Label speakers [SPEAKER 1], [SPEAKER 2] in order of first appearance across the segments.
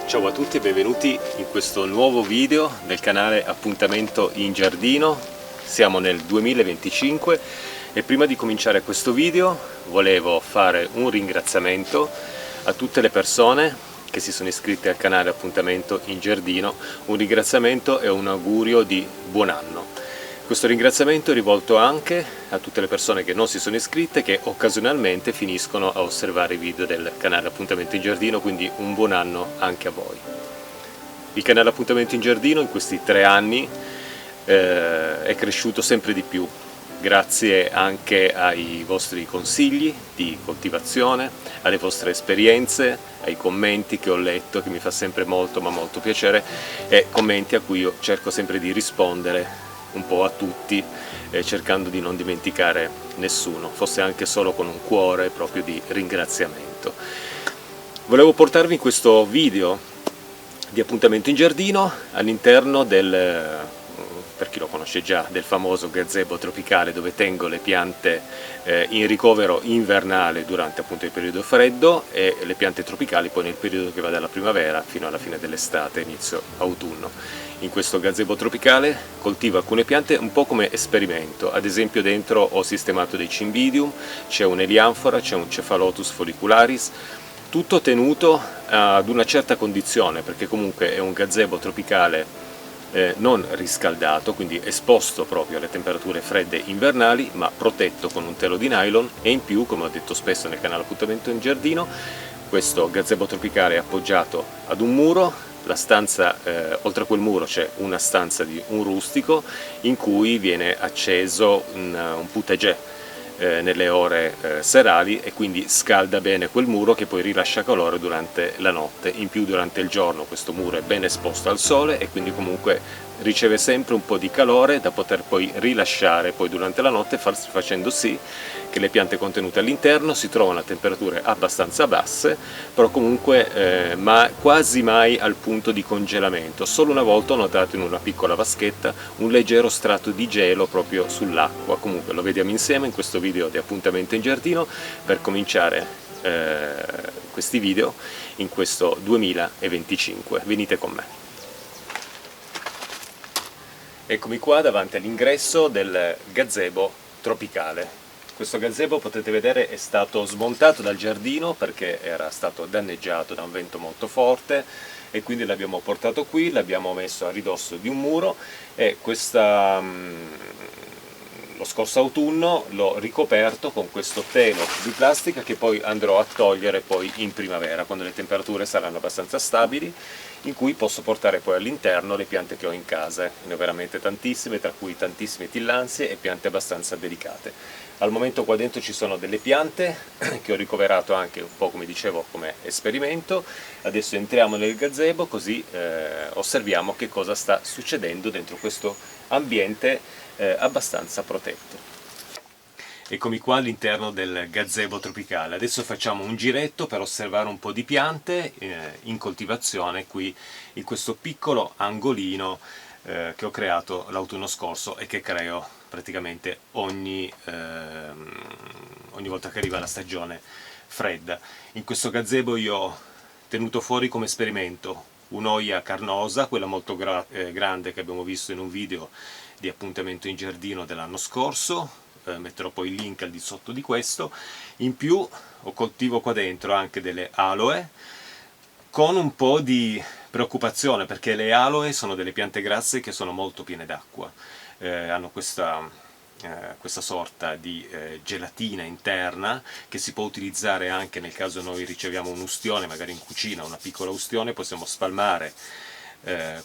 [SPEAKER 1] Ciao a tutti e benvenuti in questo nuovo video del canale Appuntamento in Giardino. Siamo nel 2025 e prima di cominciare questo video volevo fare un ringraziamento a tutte le persone che si sono iscritte al canale Appuntamento in Giardino, un ringraziamento e un augurio di buon anno. Questo ringraziamento è rivolto anche a tutte le persone che non si sono iscritte, che occasionalmente finiscono a osservare i video del canale Appuntamento in Giardino, quindi un buon anno anche a voi. Il canale Appuntamento in Giardino in questi 3 anni è cresciuto sempre di più, grazie anche ai vostri consigli di coltivazione, alle vostre esperienze, ai commenti che ho letto, che mi fa sempre molto ma molto piacere, e commenti a cui io cerco sempre di rispondere un po' a tutti, cercando di non dimenticare nessuno, fosse anche solo con un cuore proprio di ringraziamento. Volevo portarvi in questo video di Appuntamento in Giardino all'interno del, per chi lo conosce già, del famoso gazebo tropicale, dove tengo le piante in ricovero invernale durante appunto il periodo freddo e le piante tropicali poi nel periodo che va dalla primavera fino alla fine dell'estate, inizio autunno. In questo gazebo tropicale coltivo alcune piante un po' come esperimento, ad esempio dentro ho sistemato dei cymbidium, c'è un'elianfora, c'è un Cephalotus follicularis, tutto tenuto ad una certa condizione, perché comunque è un gazebo tropicale non riscaldato, quindi esposto proprio alle temperature fredde invernali, ma protetto con un telo di nylon, e in più, come ho detto spesso nel canale Appuntamento in Giardino, questo gazebo tropicale è appoggiato ad un muro. La stanza, oltre a quel muro c'è una stanza di un rustico in cui viene acceso un potager nelle ore serali, e quindi scalda bene quel muro che poi rilascia calore durante la notte. In più durante il giorno questo muro è ben esposto al sole e quindi comunque riceve sempre un po' di calore da poter poi rilasciare poi durante la notte, facendo sì che le piante contenute all'interno si trovano a temperature abbastanza basse, però comunque quasi mai al punto di congelamento. Solo una volta ho notato in una piccola vaschetta un leggero strato di gelo proprio sull'acqua. Comunque lo vediamo insieme in questo video di Appuntamento in Giardino per cominciare questi video in questo 2025. Venite con me. Eccomi qua davanti all'ingresso del gazebo tropicale. Questo gazebo, potete vedere, è stato smontato dal giardino perché era stato danneggiato da un vento molto forte, e quindi l'abbiamo portato qui, l'abbiamo messo a ridosso di un muro, e lo scorso autunno l'ho ricoperto con questo telo di plastica che poi andrò a togliere poi in primavera, quando le temperature saranno abbastanza stabili, in cui posso portare poi all'interno le piante che ho in casa. Ne ho veramente tantissime, tra cui tantissime tillandsie e piante abbastanza delicate. Al momento qua dentro ci sono delle piante che ho ricoverato anche un po', come dicevo, come esperimento. Adesso entriamo nel gazebo, così osserviamo che cosa sta succedendo dentro questo ambiente abbastanza protetto. Eccomi qua all'interno del gazebo tropicale. Adesso facciamo un giretto per osservare un po' di piante in coltivazione qui in questo piccolo angolino che ho creato l'autunno scorso e che creo praticamente ogni volta che arriva la stagione fredda. In questo gazebo io ho tenuto fuori come esperimento un'oia carnosa, quella molto grande che abbiamo visto in un video di Appuntamento in Giardino dell'anno scorso. Metterò poi il link al di sotto di questo. In più coltivo qua dentro anche delle aloe, con un po' di preoccupazione perché le aloe sono delle piante grasse che sono molto piene d'acqua, hanno questa sorta di gelatina interna che si può utilizzare anche nel caso noi riceviamo un'ustione, magari in cucina una piccola ustione, possiamo spalmare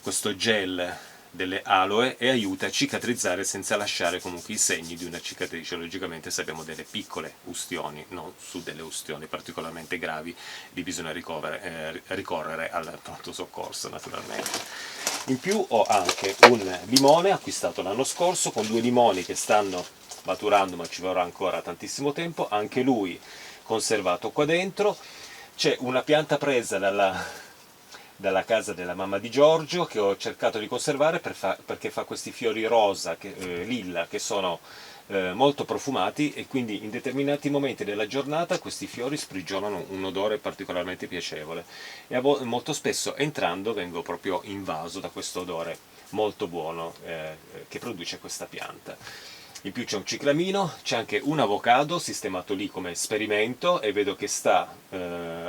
[SPEAKER 1] questo gel delle aloe e aiuta a cicatrizzare senza lasciare comunque i segni di una cicatrice. Logicamente se abbiamo delle piccole ustioni, non su delle ustioni particolarmente gravi, lì bisogna ricorrere al pronto soccorso naturalmente. In più ho anche un limone acquistato l'anno scorso, con 2 limoni che stanno maturando ma ci vorrà ancora tantissimo tempo, anche lui conservato qua dentro. C'è una pianta presa dalla casa della mamma di Giorgio, che ho cercato di conservare perché fa questi fiori rosa, lilla, che sono molto profumati, e quindi in determinati momenti della giornata questi fiori sprigionano un odore particolarmente piacevole, e molto spesso entrando vengo proprio invaso da questo odore molto buono che produce questa pianta. In più c'è un ciclamino, c'è anche un avocado sistemato lì come esperimento, e vedo che sta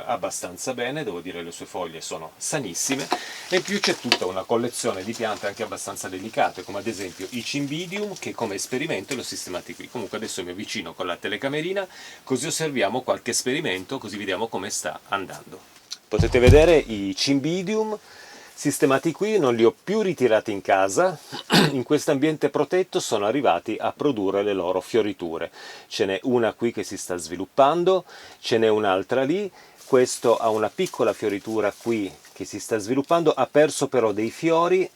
[SPEAKER 1] abbastanza bene, devo dire le sue foglie sono sanissime, e in più c'è tutta una collezione di piante anche abbastanza delicate, come ad esempio i cymbidium, che come esperimento li ho sistemati qui. Comunque adesso mi avvicino con la telecamerina, così osserviamo qualche esperimento, così vediamo come sta andando. Potete vedere i cymbidium sistemati qui, non li ho più ritirati in casa, in questo ambiente protetto sono arrivati a produrre le loro fioriture. Ce n'è una qui che si sta sviluppando, ce n'è un'altra lì, questo ha una piccola fioritura qui che si sta sviluppando, ha perso però dei fiori,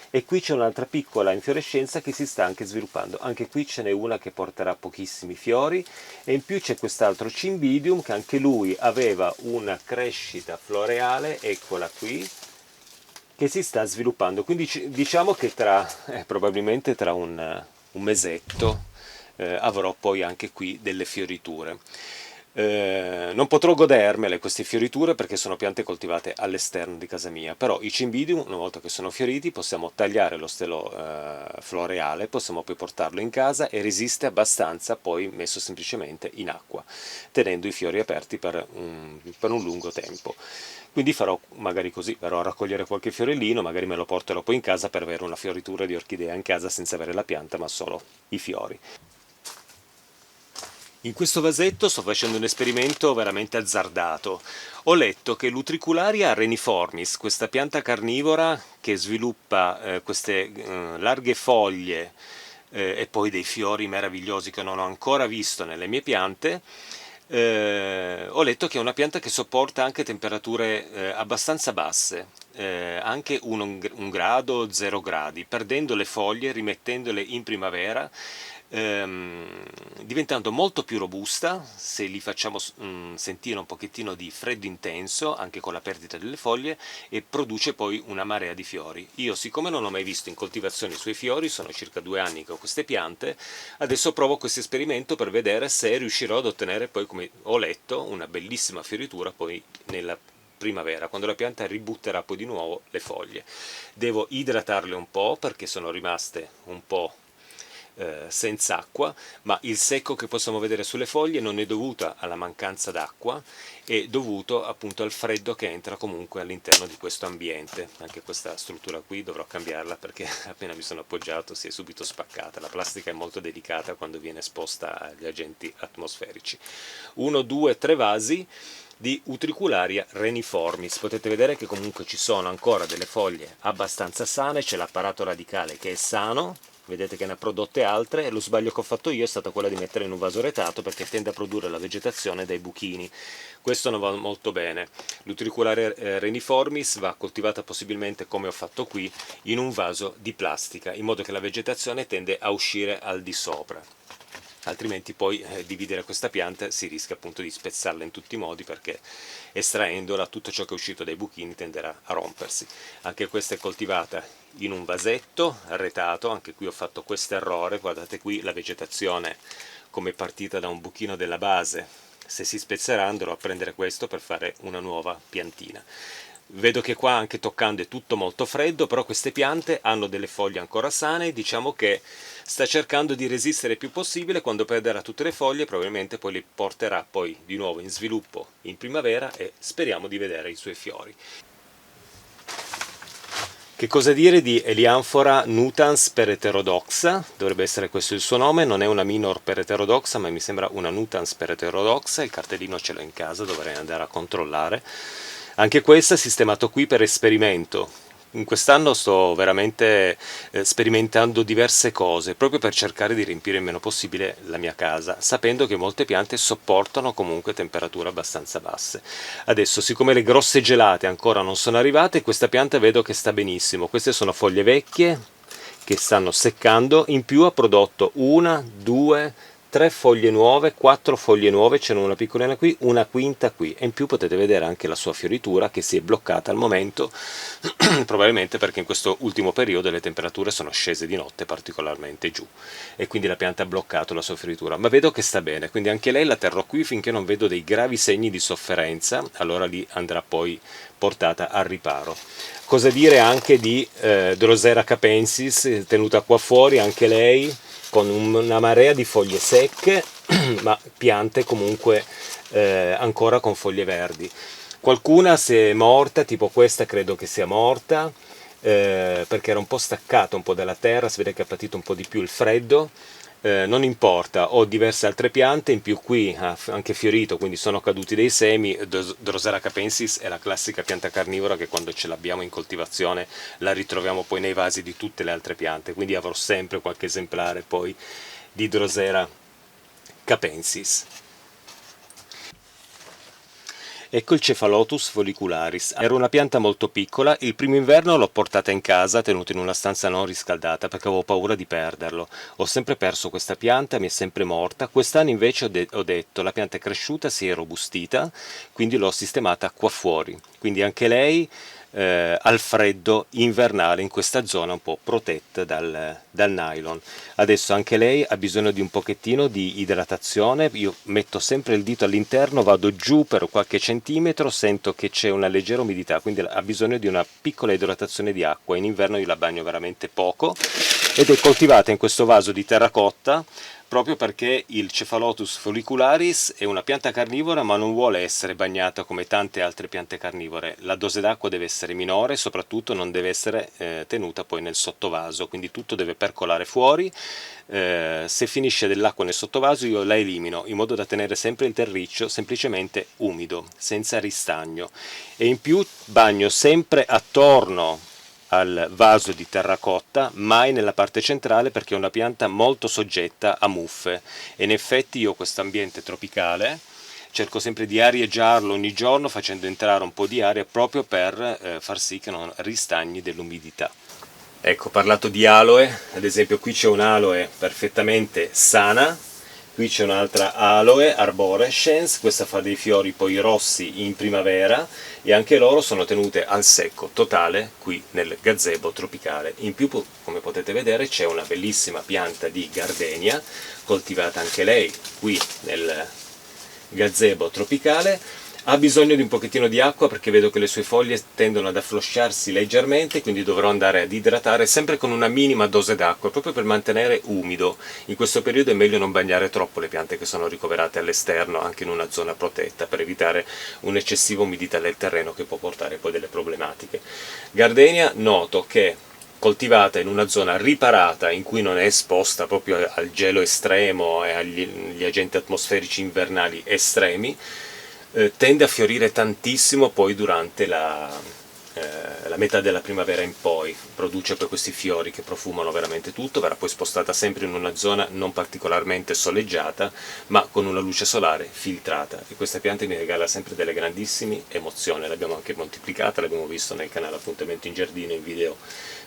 [SPEAKER 1] e qui c'è un'altra piccola infiorescenza che si sta anche sviluppando. Anche qui ce n'è una che porterà pochissimi fiori, e in più c'è quest'altro cymbidium che anche lui aveva una crescita floreale, eccola qui, che si sta sviluppando. Quindi diciamo che probabilmente tra un mesetto avrò poi anche qui delle fioriture. Non potrò godermele queste fioriture perché sono piante coltivate all'esterno di casa mia, però i cymbidium, una volta che sono fioriti, possiamo tagliare lo stelo floreale, possiamo poi portarlo in casa, e resiste abbastanza poi messo semplicemente in acqua, tenendo i fiori aperti per un lungo tempo. Quindi farò magari così, verrò a raccogliere qualche fiorellino, magari me lo porterò poi in casa per avere una fioritura di orchidea in casa senza avere la pianta ma solo i fiori. In questo vasetto sto facendo un esperimento veramente azzardato. Ho letto che l'Utricularia reniformis, questa pianta carnivora che sviluppa queste larghe foglie e poi dei fiori meravigliosi che non ho ancora visto nelle mie piante, ho letto che è una pianta che sopporta anche temperature abbastanza basse, anche 1 grado, 0 gradi, perdendo le foglie, rimettendole in primavera, diventando molto più robusta se li facciamo sentire un pochettino di freddo intenso anche con la perdita delle foglie, e produce poi una marea di fiori. Io, siccome non ho mai visto in coltivazione i suoi fiori, sono circa 2 anni che ho queste piante, adesso provo questo esperimento per vedere se riuscirò ad ottenere poi, come ho letto, una bellissima fioritura poi nella primavera, quando la pianta ributterà poi di nuovo le foglie. Devo idratarle un po' perché sono rimaste un po' senza acqua, ma il secco che possiamo vedere sulle foglie non è dovuto alla mancanza d'acqua, è dovuto appunto al freddo che entra comunque all'interno di questo ambiente. Anche questa struttura qui dovrò cambiarla perché appena mi sono appoggiato si è subito spaccata. La plastica è molto delicata quando viene esposta agli agenti atmosferici. 1, 2, 3 vasi di Utricularia reniformis. Potete vedere che comunque ci sono ancora delle foglie abbastanza sane, c'è l'apparato radicale che è sano, vedete che ne ha prodotte altre, e lo sbaglio che ho fatto io è stato quello di mettere in un vaso retato perché tende a produrre la vegetazione dai buchini. Questo non va molto bene. L'Utricularia reniformis va coltivata possibilmente, come ho fatto qui, in un vaso di plastica, in modo che la vegetazione tende a uscire al di sopra. Altrimenti poi dividere questa pianta si rischia appunto di spezzarla in tutti i modi, perché estraendola tutto ciò che è uscito dai buchini tenderà a rompersi. Anche questa è coltivata in un vasetto retato, anche qui ho fatto questo errore, guardate qui la vegetazione come è partita da un buchino della base, se si spezzerà andrò a prendere questo per fare una nuova piantina. Vedo che qua anche toccando è tutto molto freddo, però queste piante hanno delle foglie ancora sane, diciamo che sta cercando di resistere il più possibile. Quando perderà tutte le foglie probabilmente poi le porterà poi di nuovo in sviluppo in primavera e speriamo di vedere i suoi fiori. Che cosa dire di Elianthora nutans per eterodoxa? Dovrebbe essere questo il suo nome, non è una minor per eterodoxa, ma mi sembra una nutans per eterodoxa. Il cartellino ce l'ho in casa, dovrei andare a controllare. Anche questa sistemato qui per esperimento. In quest'anno sto veramente sperimentando diverse cose, proprio per cercare di riempire il meno possibile la mia casa, sapendo che molte piante sopportano comunque temperature abbastanza basse. Adesso, siccome le grosse gelate ancora non sono arrivate, questa pianta vedo che sta benissimo. Queste sono foglie vecchie che stanno seccando, in più ha prodotto 1, 2, 3 foglie nuove, 4 foglie nuove, c'era una piccolina qui, una quinta qui, e in più potete vedere anche la sua fioritura che si è bloccata al momento, probabilmente perché in questo ultimo periodo le temperature sono scese di notte particolarmente giù, e quindi la pianta ha bloccato la sua fioritura, ma vedo che sta bene, quindi anche lei la terrò qui finché non vedo dei gravi segni di sofferenza, allora lì andrà poi portata al riparo. Cosa dire anche di Drosera capensis, tenuta qua fuori, anche lei con una marea di foglie secche, ma piante comunque ancora con foglie verdi. Qualcuna si è morta, tipo questa credo che sia morta, perché era un po' staccata un po' dalla terra, si vede che ha patito un po' di più il freddo. Non importa, ho diverse altre piante, in più qui ha anche fiorito, quindi sono caduti dei semi. Drosera capensis è la classica pianta carnivora che quando ce l'abbiamo in coltivazione la ritroviamo poi nei vasi di tutte le altre piante, quindi avrò sempre qualche esemplare poi di Drosera capensis. Ecco il Cephalotus follicularis. Era una pianta molto piccola, il primo inverno l'ho portata in casa, tenuta in una stanza non riscaldata, perché avevo paura di perderlo. Ho sempre perso questa pianta, mi è sempre morta. Quest'anno invece ho detto, la pianta è cresciuta, si è robustita, quindi l'ho sistemata qua fuori. Quindi anche lei al freddo invernale in questa zona un po' protetta dal nylon. Adesso anche lei ha bisogno di un pochettino di idratazione, io metto sempre il dito all'interno, vado giù per qualche centimetro, sento che c'è una leggera umidità, quindi ha bisogno di una piccola idratazione di acqua. In inverno io la bagno veramente poco, ed è coltivata in questo vaso di terracotta proprio perché il Cephalotus follicularis è una pianta carnivora, ma non vuole essere bagnata come tante altre piante carnivore. La dose d'acqua deve essere minore, soprattutto non deve essere tenuta poi nel sottovaso, quindi tutto deve percolare fuori. Se finisce dell'acqua nel sottovaso io la elimino, in modo da tenere sempre il terriccio semplicemente umido, senza ristagno. E in più bagno sempre attorno al vaso di terracotta, mai nella parte centrale, perché è una pianta molto soggetta a muffe, e in effetti io questo ambiente tropicale cerco sempre di arieggiarlo ogni giorno facendo entrare un po' di aria proprio per far sì che non ristagni dell'umidità. Ecco, ho parlato di aloe, ad esempio qui c'è un'aloe perfettamente sana, qui c'è un'altra aloe arborescens, questa fa dei fiori poi rossi in primavera, e anche loro sono tenute al secco totale qui nel gazebo tropicale. In più, come potete vedere, c'è una bellissima pianta di gardenia coltivata anche lei qui nel gazebo tropicale. Ha bisogno di un pochettino di acqua perché vedo che le sue foglie tendono ad afflosciarsi leggermente, quindi dovrò andare ad idratare sempre con una minima dose d'acqua, proprio per mantenere umido. In questo periodo è meglio non bagnare troppo le piante che sono ricoverate all'esterno, anche in una zona protetta, per evitare un'eccessiva umidità del terreno che può portare poi delle problematiche. Gardenia, noto che coltivata in una zona riparata, in cui non è esposta proprio al gelo estremo e agli agenti atmosferici invernali estremi, tende a fiorire tantissimo poi durante la metà della primavera in poi, produce poi questi fiori che profumano veramente tutto. Verrà poi spostata sempre in una zona non particolarmente soleggiata, ma con una luce solare filtrata, e questa pianta mi regala sempre delle grandissime emozioni. L'abbiamo anche moltiplicata, l'abbiamo visto nel canale Appuntamento in Giardino in video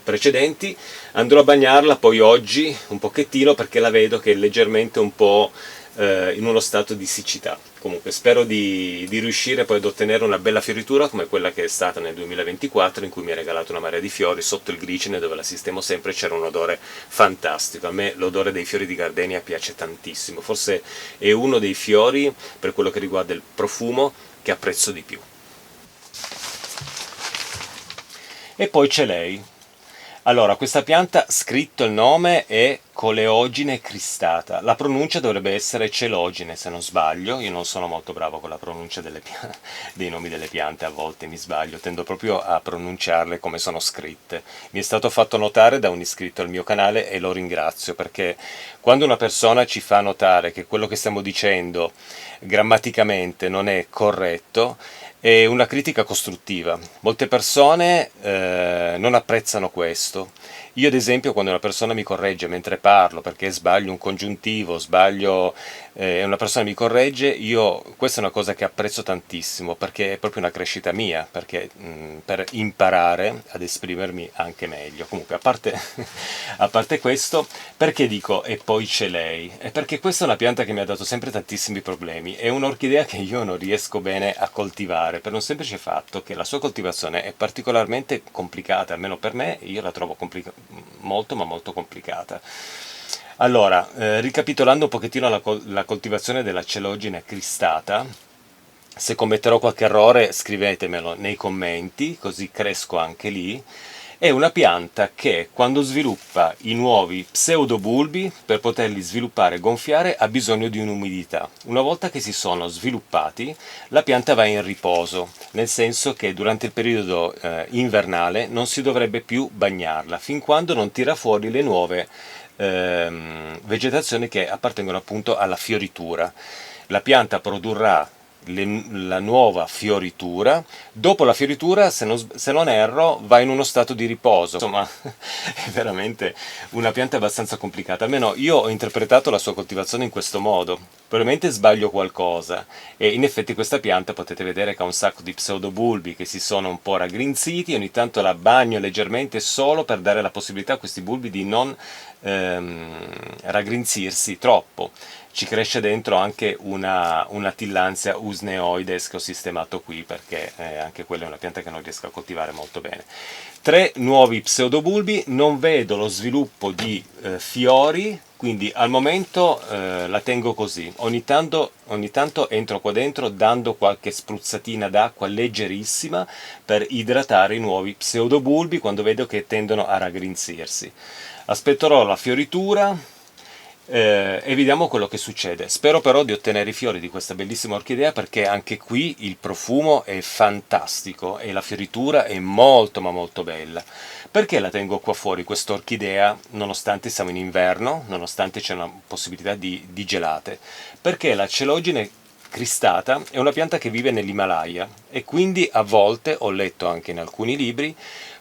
[SPEAKER 1] precedenti. Andrò a bagnarla poi oggi un pochettino, perché la vedo che è leggermente un po' in uno stato di siccità. Comunque spero di riuscire poi ad ottenere una bella fioritura come quella che è stata nel 2024, in cui mi ha regalato una marea di fiori sotto il glicine, dove la sistemo sempre. C'era un odore fantastico. A me l'odore dei fiori di gardenia piace tantissimo, forse è uno dei fiori, per quello che riguarda il profumo, che apprezzo di più. E poi c'è lei. Allora, questa pianta, scritto il nome, è Coleogine cristata. La pronuncia dovrebbe essere celogine, se non sbaglio. Io non sono molto bravo con la pronuncia dei nomi delle piante, a volte mi sbaglio, tendo proprio a pronunciarle come sono scritte. Mi è stato fatto notare da un iscritto al mio canale, e lo ringrazio, perché quando una persona ci fa notare che quello che stiamo dicendo grammaticamente non è corretto, è una critica costruttiva. Molte persone non apprezzano questo, Io ad esempio quando una persona mi corregge mentre parlo perché sbaglio un congiuntivo, sbaglio, una persona mi corregge, io questa è una cosa che apprezzo tantissimo perché è proprio una crescita mia, perché per imparare ad esprimermi anche meglio. Comunque, a parte questo, perché dico e poi c'è lei? È perché questa è una pianta che mi ha dato sempre tantissimi problemi, è un'orchidea che io non riesco bene a coltivare per un semplice fatto che la sua coltivazione è particolarmente complicata, almeno per me, io la trovo molto ma molto complicata. Allora, ricapitolando un pochettino la coltivazione della celogine cristata, se commetterò qualche errore scrivetemelo nei commenti, così cresco anche lì. È una pianta che quando sviluppa i nuovi pseudobulbi, per poterli sviluppare e gonfiare, ha bisogno di un'umidità. Una volta che si sono sviluppati, la pianta va in riposo, nel senso che durante il periodo invernale non si dovrebbe più bagnarla, fin quando non tira fuori le nuove vegetazioni che appartengono appunto alla fioritura. La pianta produrrà la nuova fioritura, dopo la fioritura, se non erro, va in uno stato di riposo. Insomma, è veramente una pianta abbastanza complicata, almeno io ho interpretato la sua coltivazione in questo modo. Probabilmente sbaglio qualcosa, e in effetti questa pianta potete vedere che ha un sacco di pseudobulbi che si sono un po' raggrinziti, ogni tanto la bagno leggermente solo per dare la possibilità a questi bulbi di non raggrinzirsi troppo. Ci cresce dentro anche una tillandsia usneoides che ho sistemato qui perché anche quella è una pianta che non riesco a coltivare molto bene. 3 nuovi pseudobulbi, non vedo lo sviluppo di fiori, quindi al momento la tengo così. Ogni tanto entro qua dentro dando qualche spruzzatina d'acqua leggerissima per idratare i nuovi pseudobulbi quando vedo che tendono a raggrinzirsi. Aspetterò la fioritura e vediamo quello che succede. Spero però di ottenere i fiori di questa bellissima orchidea perché anche qui il profumo è fantastico e la fioritura è molto ma molto bella. Perché la tengo qua fuori questa orchidea nonostante siamo in inverno, nonostante c'è una possibilità di gelate? Perché la celogine cristata è una pianta che vive nell'Himalaya e quindi a volte, ho letto anche in alcuni libri,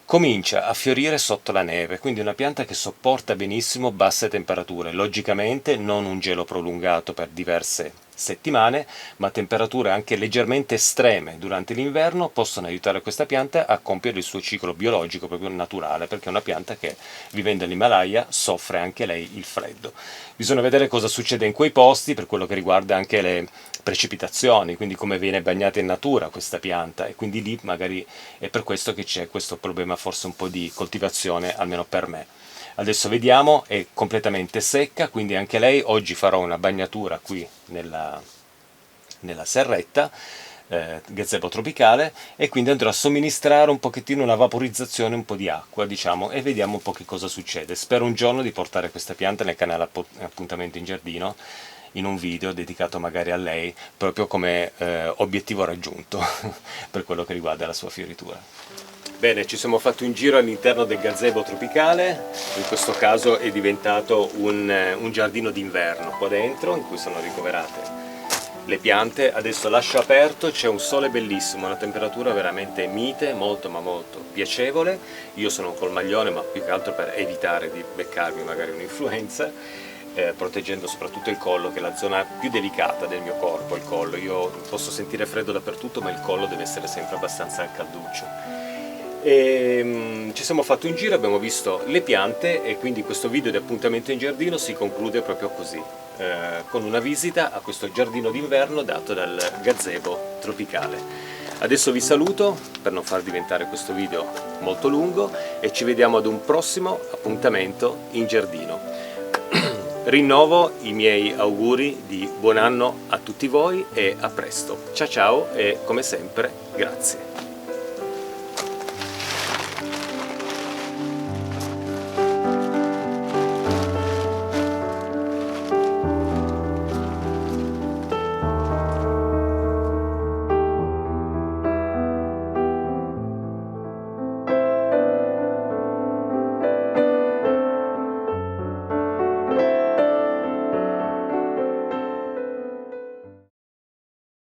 [SPEAKER 1] comincia a fiorire sotto la neve, quindi una pianta che sopporta benissimo basse temperature, logicamente non un gelo prolungato per diverse settimane, ma temperature anche leggermente estreme durante l'inverno possono aiutare questa pianta a compiere il suo ciclo biologico proprio naturale, perché è una pianta che vivendo all'Himalaya soffre anche lei il freddo. Bisogna vedere cosa succede in quei posti per quello che riguarda anche le precipitazioni, quindi come viene bagnata in natura questa pianta, e quindi lì magari è per questo che c'è questo problema forse un po' di coltivazione, almeno per me. Adesso vediamo, è completamente secca, quindi anche lei, oggi farò una bagnatura qui nella serretta, gazebo tropicale, e quindi andrò a somministrare un pochettino una vaporizzazione, un po' di acqua, diciamo, e vediamo un po' che cosa succede. Spero un giorno di portare questa pianta nel canale Appuntamento in Giardino, in un video dedicato magari a lei, proprio come obiettivo raggiunto per quello che riguarda la sua fioritura. Bene, ci siamo fatti un giro all'interno del gazebo tropicale, in questo caso è diventato un giardino d'inverno qua dentro, in cui sono ricoverate le piante. Adesso lascio aperto, c'è un sole bellissimo, una temperatura veramente mite, molto ma molto piacevole. Io sono col maglione, ma più che altro per evitare di beccarmi magari un'influenza, proteggendo soprattutto il collo, che è la zona più delicata del mio corpo, il collo. Io posso sentire freddo dappertutto, ma il collo deve essere sempre abbastanza calduccio. Ci siamo fatti un giro, abbiamo visto le piante e quindi questo video di Appuntamento in Giardino si conclude proprio così, con una visita a questo giardino d'inverno dato dal gazebo tropicale. Adesso vi saluto per non far diventare questo video molto lungo e ci vediamo ad un prossimo appuntamento in giardino. Rinnovo i miei auguri di buon anno a tutti voi e a presto. Ciao ciao e come sempre grazie.